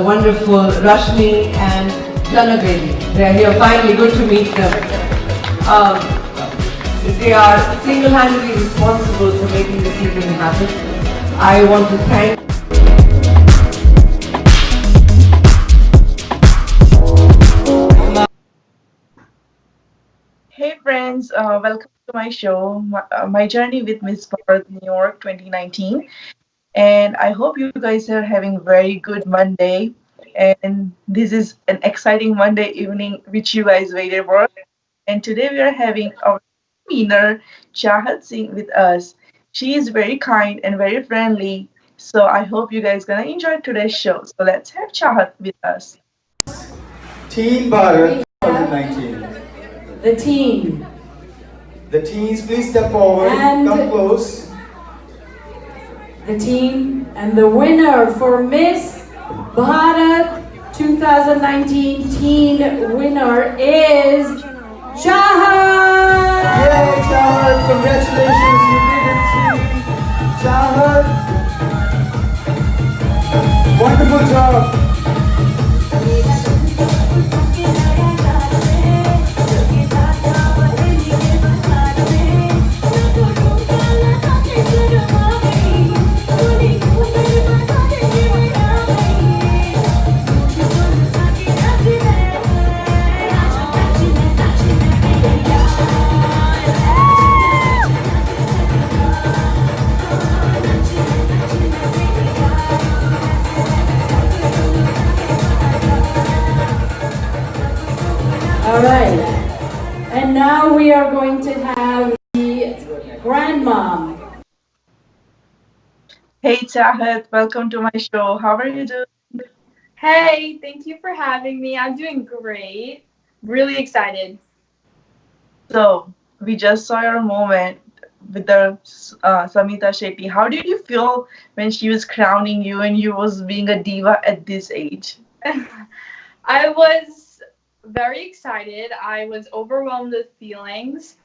wonderful Rashmi and Janavedi. They are here finally. Good to meet them. Um, they are single-handedly responsible for making this evening happen. I want to thank Hey friends, welcome to my show, my journey with Miss Bharat New York 2019. And I hope you guys are having very good Monday. And this is an exciting Monday evening which you guys waited for. And today we are having our winner, Chahat Singh, with us. She is very kind and very friendly. So I hope you guys gonna enjoy today's show. So let's have Chahat with us. Team Bharat 2019. The team. The teams, please step forward, And come close. the team and the winner for Miss Bharat 2019 teen winner is Chahat. Yay, Chahat, congratulations, you did it, sweetie. Chahat, wonderful job. All right. And now we are going to have the grandmom. Hey Chahat, welcome to my show. How are you doing? Hey, thank you for having me. I'm doing great. Really excited. So we just saw your moment with the Samita Shetty. How did you feel when she was crowning you and you was being a diva at this age? I was very excited. I was overwhelmed with feelings.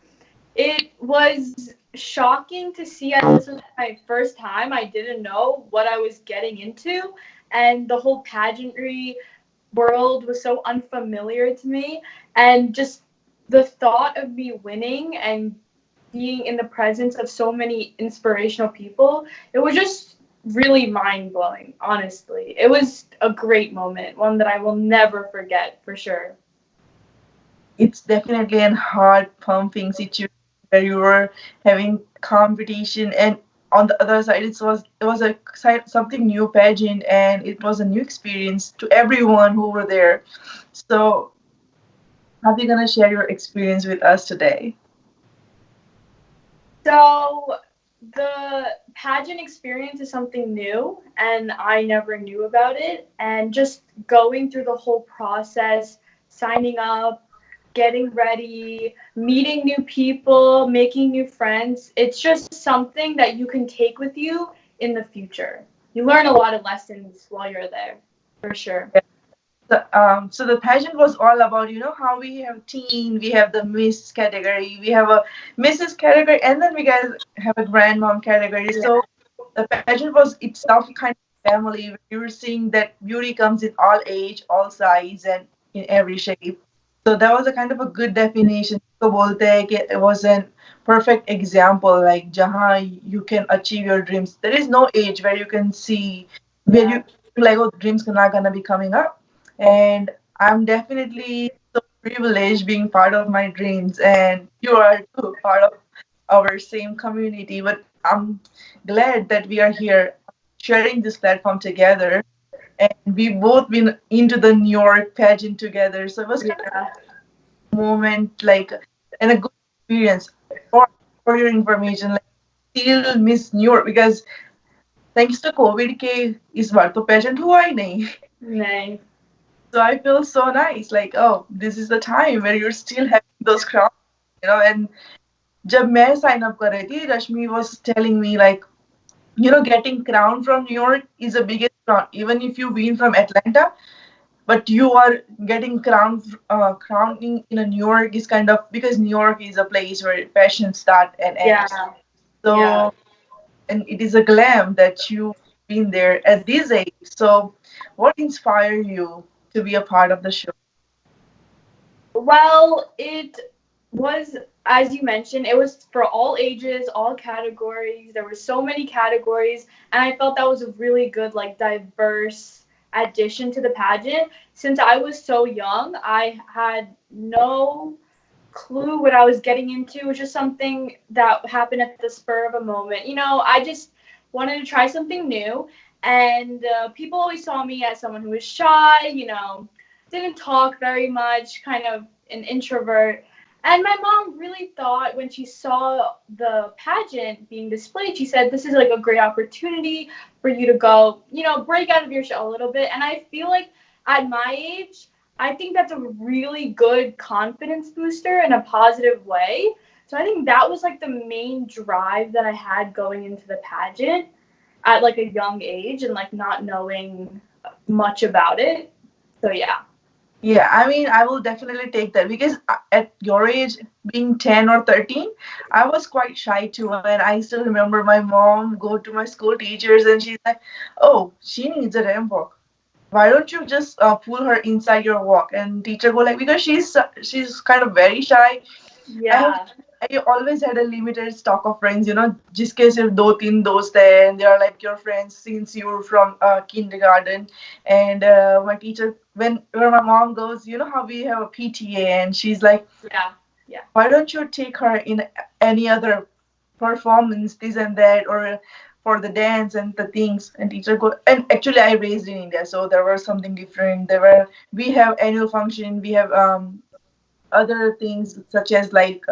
It was shocking to see as this was my first time. I didn't know what I was getting into, and the whole pageantry world was so unfamiliar to me. And just the thought of me winning and being in the presence of so many inspirational people, it was just really mind blowing, honestly. It was a great moment, one that I will never forget for sure. It's definitely an heart pumping situation where you were having competition and on the other side it was a something new pageant and it was a new experience to everyone who were there. So how are you gonna share your experience with us today? So, the pageant experience is something new, and I never knew about it. And just going through the whole process, signing up, getting ready, meeting new people, making new friends, it's just something that you can take with you in the future. You learn a lot of lessons while you're there, for sure. So the pageant was all about, how we have teen, we have the Miss category, we have a Mrs. category, and then we guys have a grandmom category. Yeah. So the pageant was itself kind of family. Where you were seeing that beauty comes in all age, all size, and in every shape. So that was a kind of a good definition. तो बोलते हैं कि it was a perfect example, like जहाँ you can achieve your dreams. There is no age where you can see where Yeah. you like, oh, dreams are not gonna be coming up. And I'm definitely so privileged being part of my dreams, and you are too part of our same community. But I'm glad that we are here sharing this platform together, and we both been into the New York pageant together. So it was kind of Yeah. a moment, like, and a good experience. For for your information, like, still miss New York because thanks to COVID के इस बार तो pageant हुआ ही नहीं. Nay. So I feel so nice, like, oh, this is the time where you're still having those crowns. And जब मैं sign up कर रही थी, Rashmi was telling me like, getting crowned from New York is the biggest crown. Even if you win from Atlanta, but you are getting crowning in a New York is kind of because New York is a place where passion start and Yeah. ends. Yeah. So, and it is a glam that you been there at this age. So, what inspired you to be a part of the show? Well, it was, as you mentioned, it was for all ages, all categories. There were so many categories, and I felt that was a really good, like, diverse addition to the pageant. Since I was so young, I had no clue what I was getting into. It was just something that happened at the spur of a moment. I just wanted to try something new, and people always saw me as someone who was shy, didn't talk very much, kind of an introvert. And my mom really thought when she saw the pageant being displayed, she said, this is like a great opportunity for you to go, break out of your shell a little bit. And I feel like at my age, I think that's a really good confidence booster in a positive way. So I think that was like the main drive that I had going into the pageant at like a young age and like not knowing much about it. So yeah. Yeah, I mean, I will definitely take that because at your age, being 10 or 13, I was quite shy too. And I still remember my mom go to my school teachers and she's like, oh, she needs a ramp walk. Why don't you just pull her inside your walk? And teacher go like, because she's kind of very shy. I have Yeah. I always had a limited stock of friends, just case if do teen dost hai and they are like your friends since you're from kindergarten. And my teacher, when my mom goes, you know how we have a PTA, and she's like, Yeah. Yeah. why don't you take her in any other performance, this and that, or for the dance and the things? And teacher go, and actually I raised in India, so there was something different. We have annual function, we have other things such as like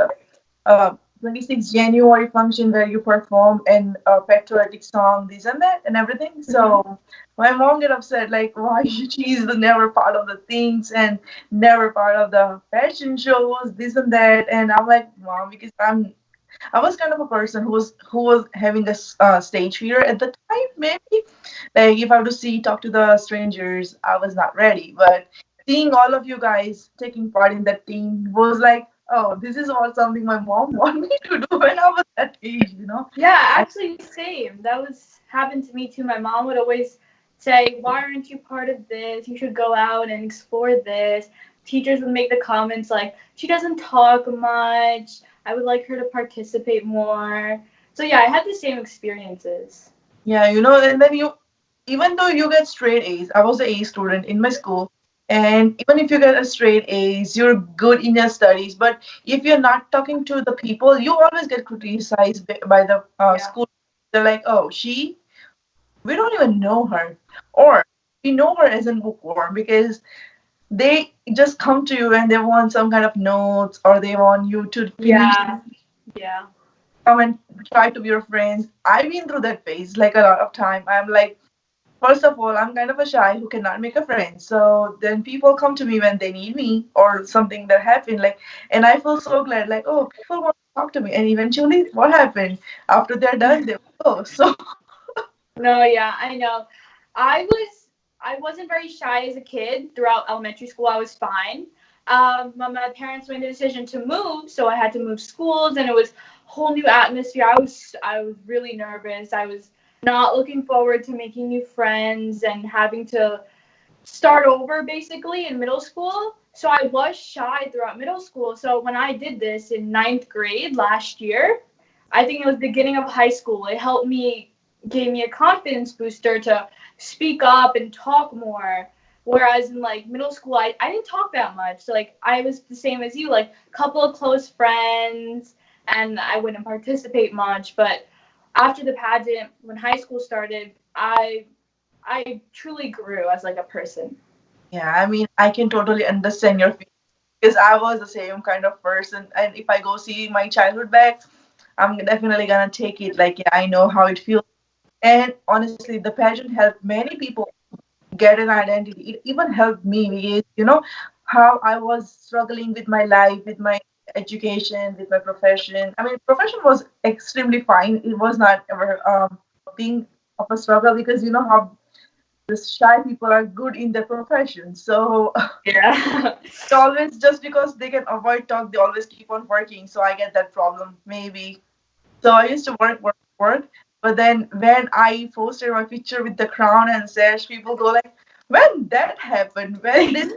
26th January function where you perform an patriotic song, this and that, and everything. Mhm. So my mom get upset, like, why she's never part of the things and never part of the fashion shows, this and that. And I'm like, mom, because I was kind of a person who was having a stage fear at the time, maybe. Like if I have to talk to the strangers, I was not ready. But seeing all of you guys taking part in that team was like, oh, this is all something my mom wanted me to do when I was that age. Yeah, And actually same. That was happened to me too. My mom would always say, "Why aren't you part of this? You should go out and explore this." Teachers would make the comments like, "She doesn't talk much. I would like her to participate more." So yeah, I had the same experiences. yeah, and then even though you get straight A's, I was an A student in my school, and even if you get a straight A's, you're good in your studies. But if you're not talking to the people, you always get criticized by the Yeah. school. They're like, oh, we don't even know her, or we know her as a bookworm because they just come to you and they want some kind of notes or they want you to finish, Yeah. Yeah. come and try to be your friends. I've been through that phase like a lot of time. I'm like, first of all, I'm kind of a shy who cannot make a friend. So then people come to me when they need me or something that happened, like, and I feel so glad, like, oh, people want to talk to me. And eventually, what happened? After they're done, they go. So No, yeah, I know. I wasn't very shy as a kid. Throughout elementary school, I was fine. But my parents made the decision to move, so I had to move schools, and it was a whole new atmosphere. I was really nervous. I was not looking forward to making new friends and having to start over basically in middle school. So I was shy throughout middle school. So when I did this in ninth grade last year, I think it was beginning of high school. It helped me, gave me a confidence booster to speak up and talk more. Whereas in like middle school, I didn't talk that much. So like I was the same as you, like a couple of close friends, and I wouldn't participate much. But after the pageant, when high school started, I truly grew as like a person. yeah, I mean, I can totally understand your feelings because I was the same kind of person. And if I go see my childhood back, I'm definitely gonna take it like, yeah, I know how it feels. And honestly, the pageant helped many people get an identity. It even helped me because how I was struggling with my life, with my education, with my profession. I mean, profession was extremely fine. It was not ever being of a struggle because you know how the shy people are good in their profession. So Yeah. they always, just because they can avoid talk, they always keep on working. So I get that problem maybe. So I used to work, work, work. But then when I posted my picture with the crown and sash, people go like, when that happened, when this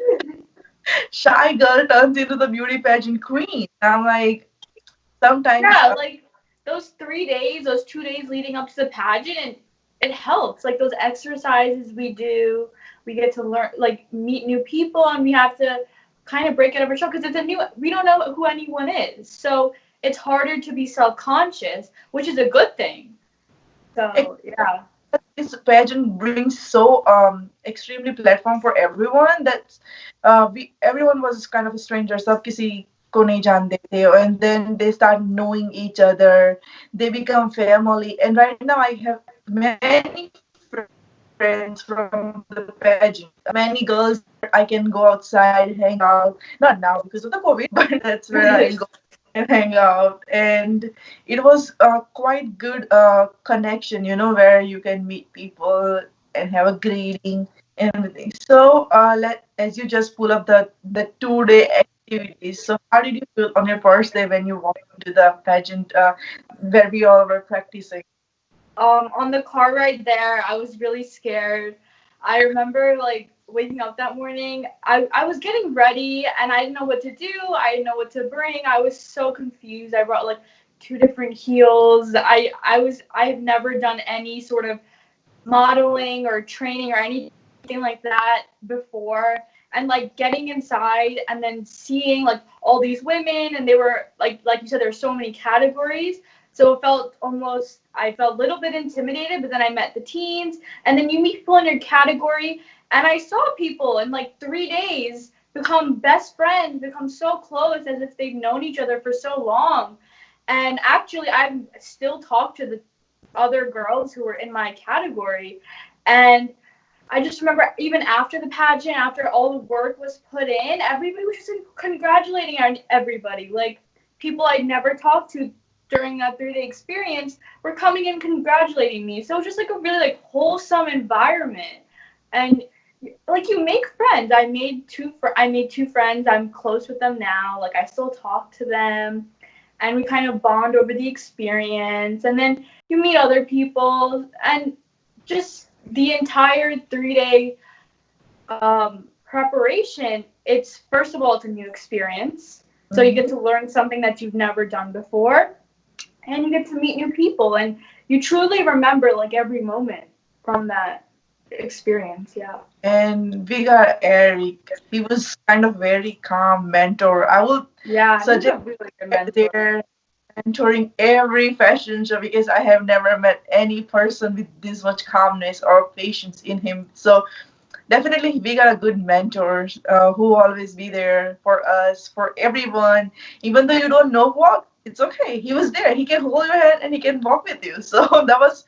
shy girl turns into the beauty pageant queen. I'm like, sometimes, Yeah, like those 3 days, those 2 days leading up to the pageant, and it helps. Like those exercises we do, we get to learn, like meet new people, and we have to kind of break out of our shell because it's a new. We don't know who anyone is, so it's harder to be self-conscious, which is a good thing. So yeah. this pageant brings so extremely platform for everyone that we everyone was kind of a stranger. सब किसी को नहीं जानते थे, and then they start knowing each other. They become family, and right now I have many friends from the pageant. Many girls I can go outside, hang out. Not now because of the COVID, but that's where I go and hang out. And it was a quite good connection, where you can meet people and have a greeting and everything. So let as you just pull up the 2 day activities. So how did you feel on your first day when you walked into the pageant where we all were practicing? On the car ride there, I was really scared. I remember like waking up that morning. I was getting ready and I didn't know what to do. I didn't know what to bring. I was so confused. I brought like two different heels. I have never done any sort of modeling or training or anything like that before. And like getting inside and then seeing like all these women, and they were like you said, there's so many categories. So it felt almost, I felt a little bit intimidated, but then I met the teens, and then you meet people in your category, and I saw people in like 3 days become best friends, become so close as if they've known each other for so long. And actually, I've still talked to the other girls who were in my category, and I just remember even after the pageant, after all the work was put in, everybody was just congratulating everybody. Like people I'd never talked to during that 3 day experience were coming in congratulating me. So it was just like a really like wholesome environment. And like you make friends. I made two friends. I'm close with them now. Like I still talk to them, and we kind of bond over the experience. And then you meet other people, and just the entire 3 day preparation, it's first of all, it's a new experience. So you get to learn something that you've never done before, and you get to meet new people, and you truly remember like every moment from that experience. Yeah. And we got Eric. He was kind of very calm mentor. I would Yeah, he's a suggest really good mentor. there mentoring every fashion show because I have never met any person with this much calmness or patience in him. So definitely we got a good mentors who always be there for us, for everyone. Even though you don't know what, it's okay. He was there. He can hold your hand and he can walk with you. So that was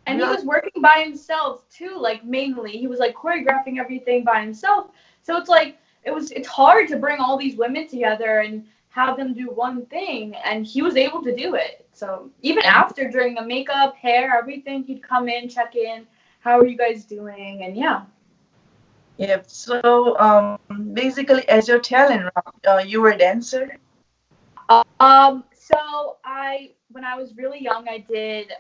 And he really was working by himself too, like mainly. He was like choreographing everything by himself. So it's like it's hard to bring all these women together and have them do one thing, and he was able to do it. So even after, during the makeup, hair, everything, he'd come in, check in, how are you guys doing? And yeah. yeah. So basically, as your talent, you were a dancer. So when I was really young, I did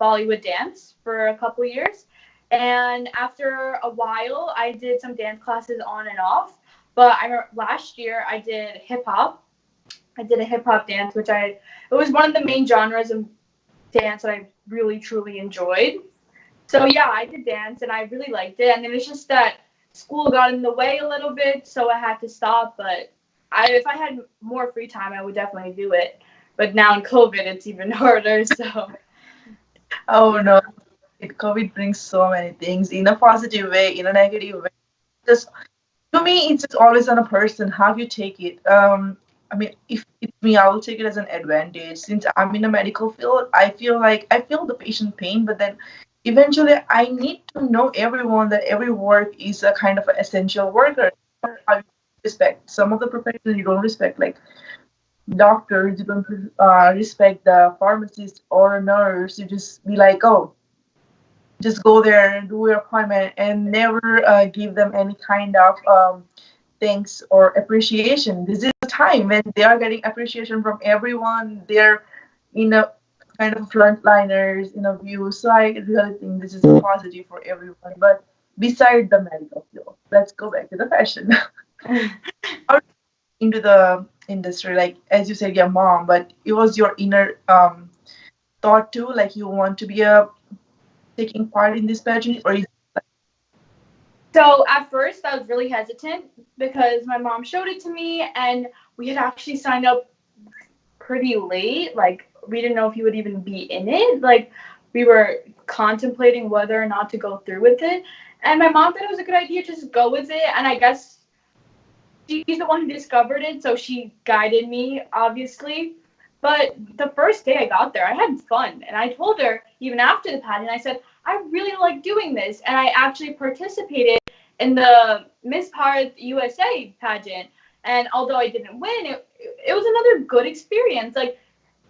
Bollywood dance for a couple years, and after a while, I did some dance classes on and off. But I remember last year I did hip hop. I did a hip hop dance, it was one of the main genres of dance that I really truly enjoyed. So yeah, I did dance and I really liked it. And then it's just that school got in the way a little bit, so I had to stop. But if I had more free time, I would definitely do it. But now in COVID, it's even harder. So Oh no, COVID brings so many things in a positive way, in a negative way. Just to me, it's just always on a person how you take it. I mean, if it's me, I will take it as an advantage. Since I'm in a medical field, I feel like I feel the patient pain, but then eventually I need to know everyone that every work is a kind of an essential worker. I respect some of the professions you don't respect, like doctors. You don't respect the pharmacist or a nurse. You just be like, oh, just go there and do your appointment and never give them any kind of thanks or appreciation. This is a time when they are getting appreciation from everyone. They're in a kind of frontliners in a view. So I really think this is a positive for everyone. But beside the medical field, let's go back to the fashion. How did you into the industry? Like as you said, your mom, but it was your inner thought too. Like you want to be a taking part in this pageant, or is So at first, I was really hesitant because my mom showed it to me, and we had actually signed up pretty late. Like, we didn't know if you would even be in it. Like, we were contemplating whether or not to go through with it. And my mom thought it was a good idea to just go with it. And I guess she's the one who discovered it, so she guided me, obviously. But the first day I got there, I had fun. And I told her, even after the pageant, I said, I really like doing this. And I actually participated in the Miss Bharat USA pageant. And although I didn't win, it was another good experience. Like,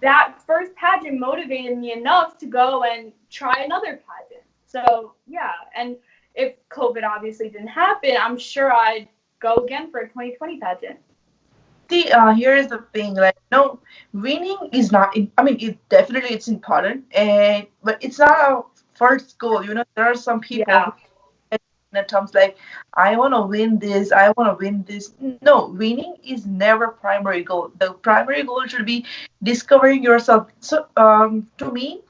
that first pageant motivated me enough to go and try another pageant. So, yeah. And if COVID obviously didn't happen, I'm sure I'd go again for a 2020 pageant. see? Here is the thing. Like, no, winning is not. I mean, it definitely it's important, and but it's not our first goal. You know, there are some people Yeah. who in terms like, I want to win this. I want to win this. No, winning is never primary goal. The primary goal should be discovering yourself. So, to me,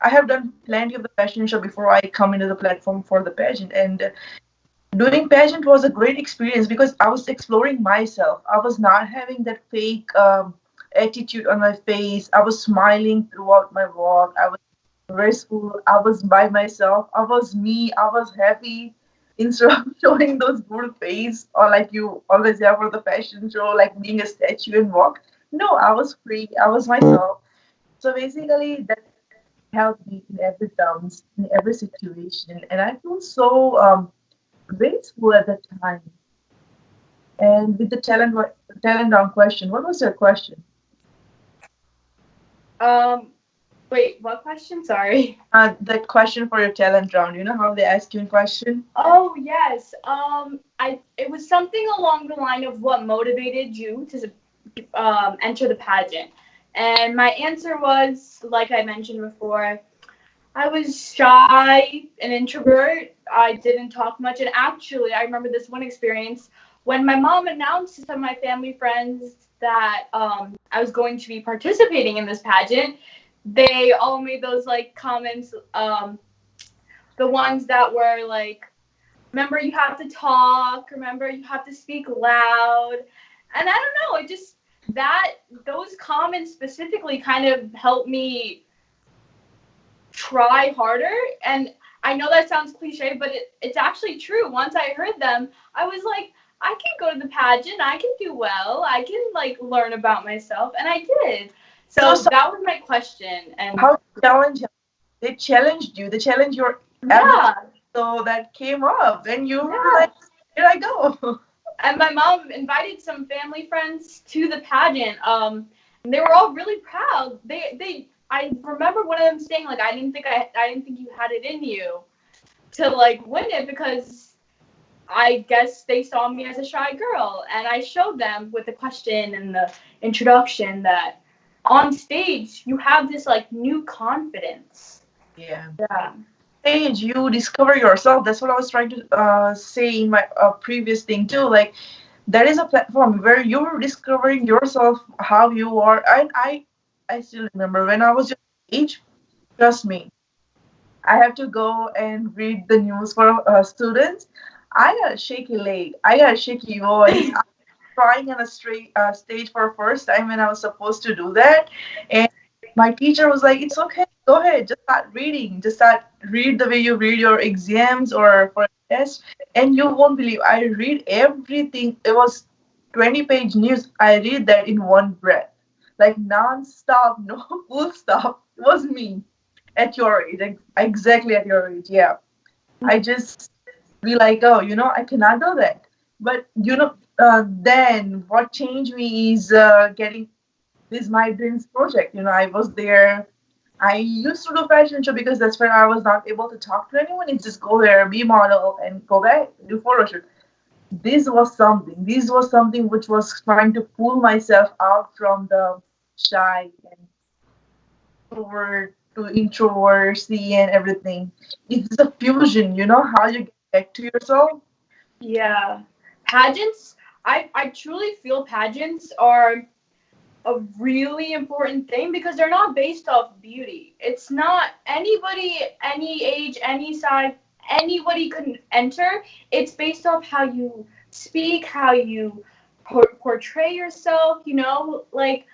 I have done plenty of the fashion show before I come into the platform for the pageant, and doing pageant was a great experience because I was exploring myself. I was not having that fake attitude on my face. I was smiling throughout my walk. I was graceful. I was by myself. I was me. I was happy. Instead of showing those good face or like you always have for the fashion show, like being a statue and walk. No, I was free. I was myself. So basically, that helped me in every terms, in every situation, and I feel so graceful at that time. And with the talent round question, what was your question? Um, Wait, what question? Sorry. The question for your talent round. You know how they ask you a question? Oh yes. It was something along the line of what motivated you to enter the pageant, and my answer was, like I mentioned before, I was shy, an introvert. I didn't talk much, and actually, I remember this one experience when my mom announced to some of my family friends that I was going to be participating in this pageant. They all made those like comments. The ones that were like, remember you have to talk, remember you have to speak loud. And I don't know, it just that those comments specifically kind of helped me try harder. And I know that sounds cliche, but it's actually true. Once I heard them, I was like, I can go to the pageant, I can do well, I can like learn about myself, and I did. So, So that was my question. And how challenge they challenged you? They challenged your ability. yeah, So that came up, and you were yeah. like, "Here I go." And my mom invited some family friends to the pageant. And they were all really proud. I remember one of them saying like, I didn't think you had it in you to like win it because I guess they saw me as a shy girl, and I showed them with the question and the introduction that on stage you have this like new confidence. Yeah. Yeah. Stage, you discover yourself. That's what I was trying to say in my previous thing too. Like, there is a platform where you're discovering yourself, how you are. And I still remember when I was your age. Trust me, I have to go and read the news for students. I got a shaky leg. I got a shaky voice. I'm crying on a straight stage for the first time when I was supposed to do that, and my teacher was like, "It's okay. Go ahead. Just start reading. Just start read the way you read your exams or for a test, and you won't believe. I read everything. It was 20-page news. I read that in one breath, like non-stop, no full stop. It was me at your age, exactly at your age. Yeah, I just be like, oh, I cannot do that. But then what changed me is getting this my dreams project. I was there. I used to do fashion show because that's when I was not able to talk to anyone. It's just go there, be model, and go back do photo shoot. This was something. This was something which was trying to pull myself out from the shy and extrovert to introversion and everything. It's a fusion, you know, how you get back to yourself. Yeah. Pageants, I truly feel pageants are a really important thing because they're not based off beauty. It's not anybody, any age, any size, anybody can enter. It's based off how you speak, how you portray yourself, you know, like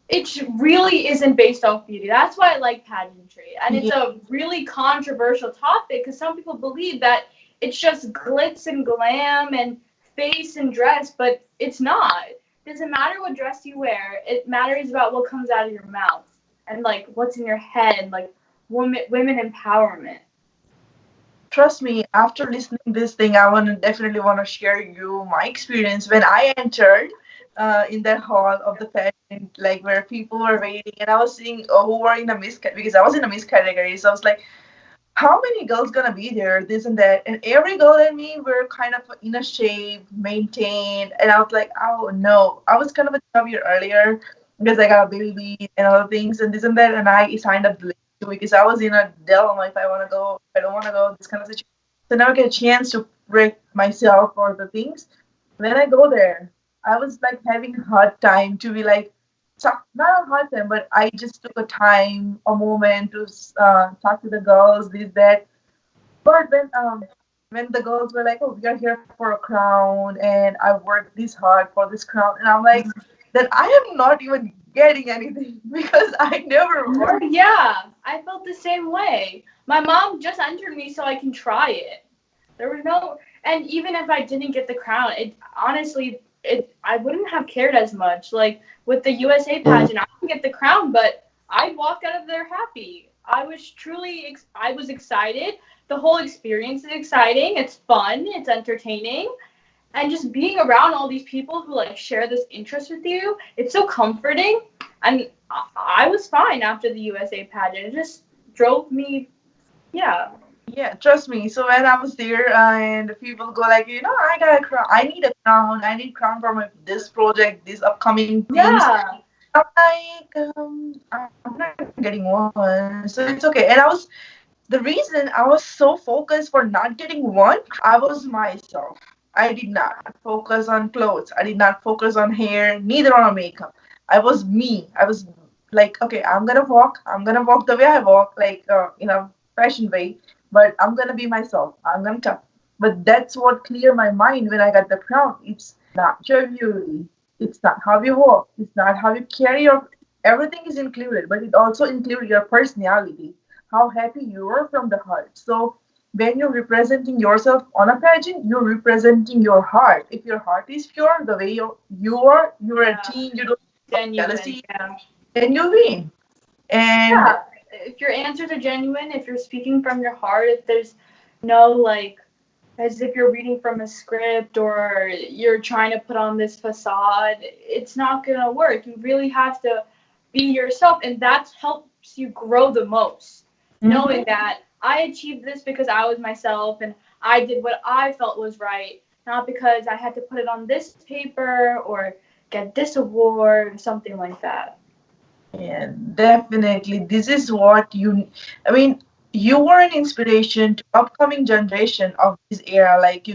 it really isn't based off beauty. That's why I like pageantry. And it's Yeah, a really controversial topic because some people believe that it's just glitz and glam and face and dress, but it's not. It doesn't matter what dress you wear. It matters about what comes out of your mouth and like what's in your head, like women empowerment. trust me, after listening this thing, I want to definitely want to share you my experience when I entered in that hall of the pageant, like where people were waiting, and I was seeing who were in the because I was in a miss category, so I was like, how many girls gonna be there, this and that, and every girl and me were kind of in a shape, maintained, and I was like, oh no, I was kind of a chubby earlier because I got a baby and other things and this and that, and I signed up late because I was in a dilemma if I want to go, if I don't want to go, this kind of situation. So now I get a chance to break myself for the things. When I go there, I was like having a hard time to be like, not a hard time, but I just took a time, a moment to talk to the girls, this, that. But when the girls were like, "Oh, we are here for a crown, and I worked this hard for this crown," and I'm like, "That I am not even getting anything because I never No, worked." yeah, I felt the same way. My mom just entered me so I can try it. There was no, and even if I didn't get the crown, it honestly, it I wouldn't have cared as much. Like with the USA pageant, I didn't get the crown, but I walked out of there happy. I was truly, I was excited. The whole experience is exciting. It's fun. It's entertaining, and just being around all these people who like share this interest with you, it's so comforting. And I was fine after the USA pageant. It just drove me, yeah, Yeah, trust me. So when I was there, and people go like, I got a crown. I need a crown. I need crown for this project, these upcoming things. yeah. I'm like, I'm not getting one, so it's okay. And the reason I was so focused for not getting one, I was myself. I did not focus on clothes. I did not focus on hair, neither on makeup. I was me. I was like, okay, I'm gonna walk. I'm gonna walk the way I walk, like in a fashion way, but I'm gonna be myself. I'm gonna talk. But that's what cleared my mind when I got the crown. It's not your beauty. It's not how you walk. It's not how you carry your. Everything is included, but it also includes your personality, how happy you are from the heart. So when you're representing yourself on a pageant, you're representing your heart. If your heart is pure, the way you are, you're a Yeah, teen, you don't have genuine. jealousy, Yeah. then you win. And Yeah. If your answers are genuine, if you're speaking from your heart, if there's no like as if you're reading from a script or you're trying to put on this facade, it's not gonna work. You really have to be yourself, and that helps you grow the most. Knowing mhm. that I achieved this because I was myself and I did what I felt was right, not because I had to put it on this paper or get this award or something like that. Yeah, definitely. This is what I mean, you were an inspiration to upcoming generation of this era. Like,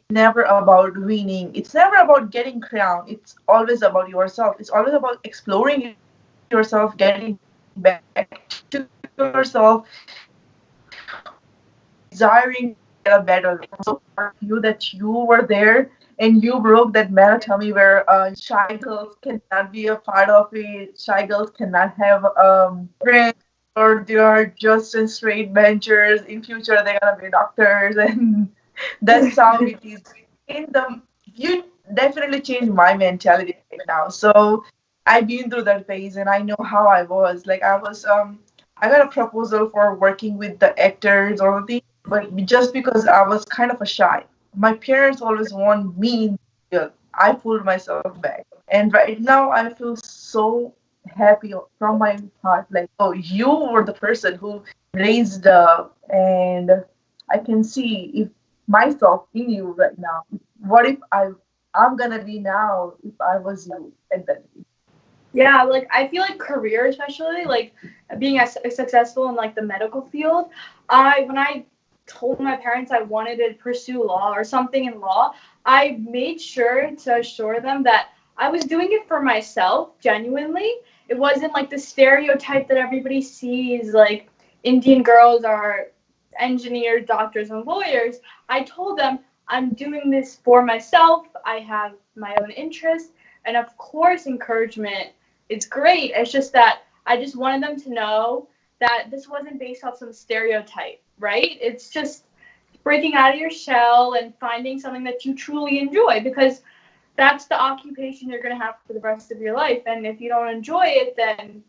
never about winning. It's never about getting crowned. It's always about yourself. It's always about exploring yourself, getting back to yourself, desiring to get a better life. I'm so proud of you that you were there and you broke that monotony where shy girls cannot be a part of it. Shy girls cannot have friends, or they are just in straight benchers. In future, they're gonna be doctors, and that's how it is. In the you definitely changed my mentality right now. So I've been through that phase, and I know how I was. Like I got a proposal for working with the actors or the thing, but just because I was kind of a shy, my parents always want me in the field. I pulled myself back, and right now I feel so happy from my heart. Like, oh, you were the person who raised up, and I can see if myself in you right now. What if I'm gonna be now if I was you at that age? Yeah, like I feel like career, especially like being as successful in like the medical field. When I told my parents I wanted to pursue law or something in law, I made sure to assure them that I was doing it for myself, genuinely. It wasn't like the stereotype that everybody sees, like Indian girls are engineers, doctors, and lawyers. I told them I'm doing this for myself. I have my own interests, and of course, encouragement it's great. It's just that I just wanted them to know that this wasn't based off some stereotype, right? It's just breaking out of your shell and finding something that you truly enjoy because that's the occupation you're going to have for the rest of your life. And if you don't enjoy it, then,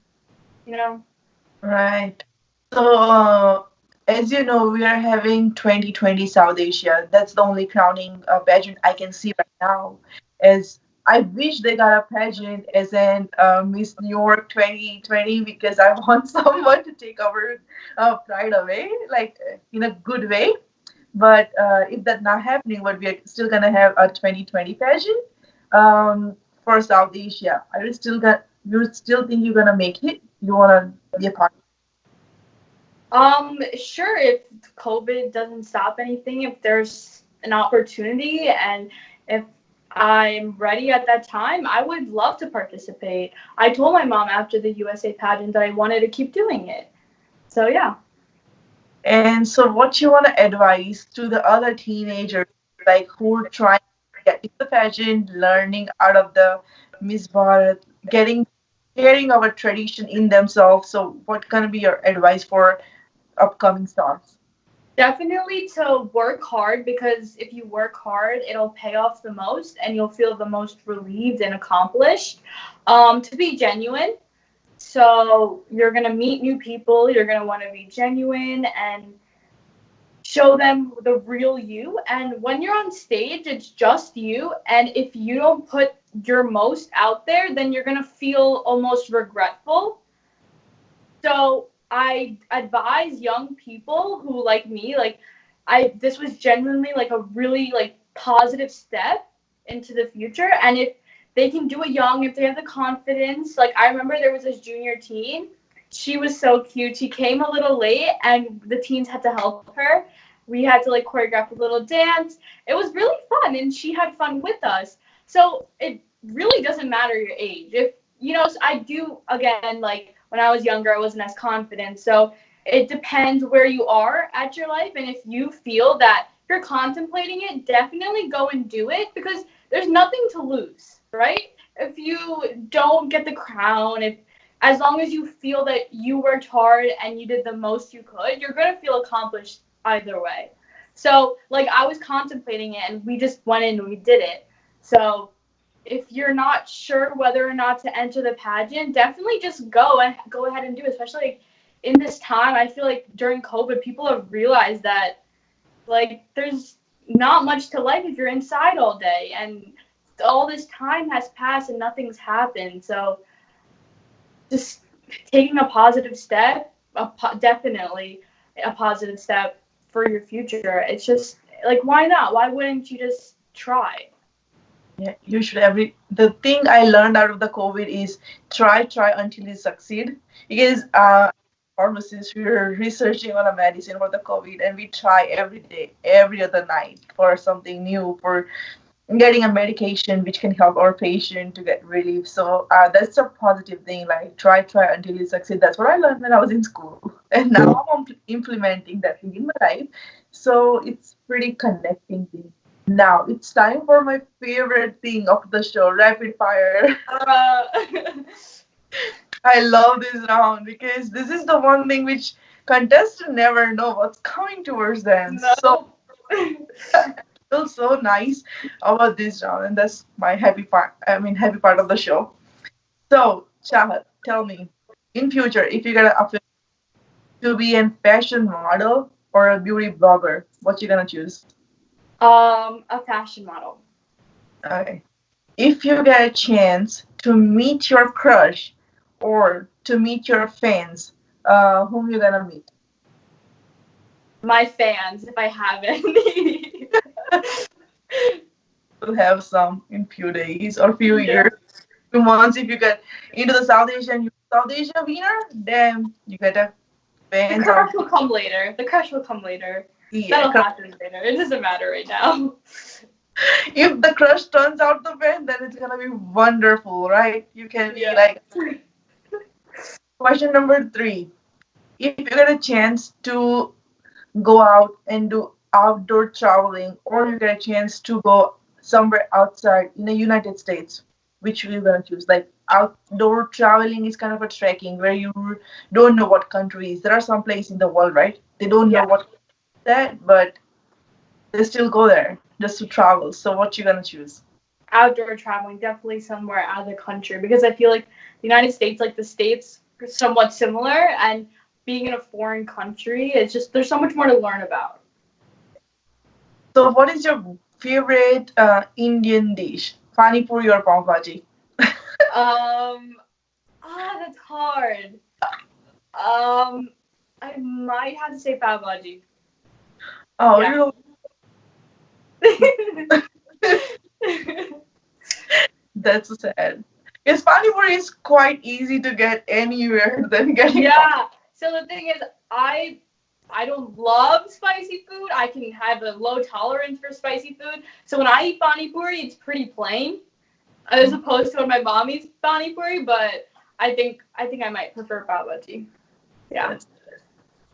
you know. Right. So, as you know, we are having 2020 South Asia. That's the only crowning pageant I can see right now. As I wish they got a pageant as an Miss New York 2020 because I want someone to take our pride away, like in a good way. But if that's not happening, but we are still gonna have a 2020 pageant for South Asia. Are you still got? You still think you're gonna make it? You wanna be a part? Sure, if COVID doesn't stop anything, if there's an opportunity and if I'm ready at that time, I would love to participate. I told my mom after the USA pageant that I wanted to keep doing it. So yeah. And so, what you want to advise to the other teenagers, like who are trying to get into the pageant, learning out of the Miss Bharat, getting sharing our tradition in themselves. So, what gonna be your advice for upcoming stars? Definitely to work hard because if you work hard, it'll pay off the most and you'll feel the most relieved and accomplished. To be genuine. So you're going to meet new people. You're going to want to be genuine and show them the real you. And when you're on stage, it's just you. And if you don't put your most out there, then you're going to feel almost regretful. So I advise young people who like me, like this was genuinely like a really like positive step into the future. And if they can do it young, if they have the confidence, like I remember there was this junior teen. She was so cute. She came a little late and the teens had to help her. We had to like choreograph a little dance. It was really fun and she had fun with us. So it really doesn't matter your age. If you know, I do again like when I was younger, I wasn't as confident. So it depends where you are at your life. And if you feel that you're contemplating it, definitely go and do it because there's nothing to lose, right? If you don't get the crown, if as long as you feel that you worked hard and you did the most you could, you're going to feel accomplished either way. So, like, I was contemplating it and we just went in and we did it. So, if you're not sure whether or not to enter the pageant, definitely just go and go ahead and do it. Especially like, in this time, I feel like during COVID, people have realized that like there's not much to life if you're inside all day, and all this time has passed and nothing's happened. So just taking a positive step, definitely a positive step for your future. It's just like why not? Why wouldn't you just try? Yeah, you should the thing I learned out of the COVID is try until you succeed. Because pharmacists we're researching on a medicine for the COVID and we try every day, every other night for something new, for getting a medication which can help our patient to get relief. So that's a positive thing. Like try until you succeed. That's what I learned when I was in school, and now I'm implementing that thing in my life. So it's pretty connecting thing. Now it's time for my favorite thing of the show, rapid fire. Uh, I love this round because this is the one thing which contestants never know what's coming towards them. So no. feels so nice about this round, and that's my happy part. I mean, happy part of the show. So, Chahat, tell me, in future, if you get an option to be a fashion model or a beauty blogger, what you gonna choose? A fashion model. Okay. If you get a chance to meet your crush or to meet your fans, whom you gonna meet? My fans, if I have any. We'll have some in few days or few Yeah. years. Once if you get into the South Asia wiener, then you get a The bands crush out. will come later. The crush will come later. Yeah, That'll happen later. It doesn't matter right now. if the crush turns out the band, then it's gonna be wonderful, right? You can be Yeah. like. Question number 3. If you get a chance to go out and do outdoor traveling, or you get a chance to go somewhere outside in the United States, which we're gonna choose? Like outdoor traveling is kind of a trekking where you don't know what countries. There are some places in the world, right? They don't know Yeah. what that, but they still go there just to travel. So what you gonna choose? Outdoor traveling, definitely somewhere out of the country because I feel like the United States, like the states, are somewhat similar, and being in a foreign country, it's just there's so much more to learn about. So what is your favorite Indian dish? Pani puri or pav bhaji? That's hard. I might have to say pav bhaji. Oh, Yeah. that's so sad. Because pani puri is quite easy to get anywhere than getting. Yeah. So the thing is, I don't love spicy food. I can have a low tolerance for spicy food. So when I eat pani puri, it's pretty plain, as opposed to when my mom eats pani puri. But I think I might prefer pav bhaji. Yeah,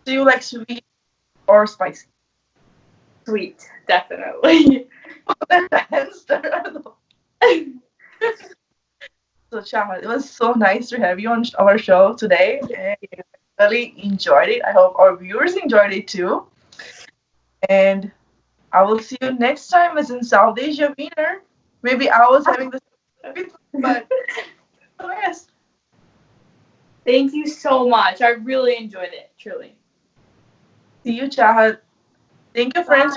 Do you like sweet or spicy? sweet, definitely. That's the answer. So, Chahat, it was so nice to have you on our show today. And I really enjoyed it. I hope our viewers enjoyed it too. And I will see you next time as in South Asia winner. Maybe I was having the but yes. Thank you so much. I really enjoyed it, truly. See you, Chahat. Thank you, friends.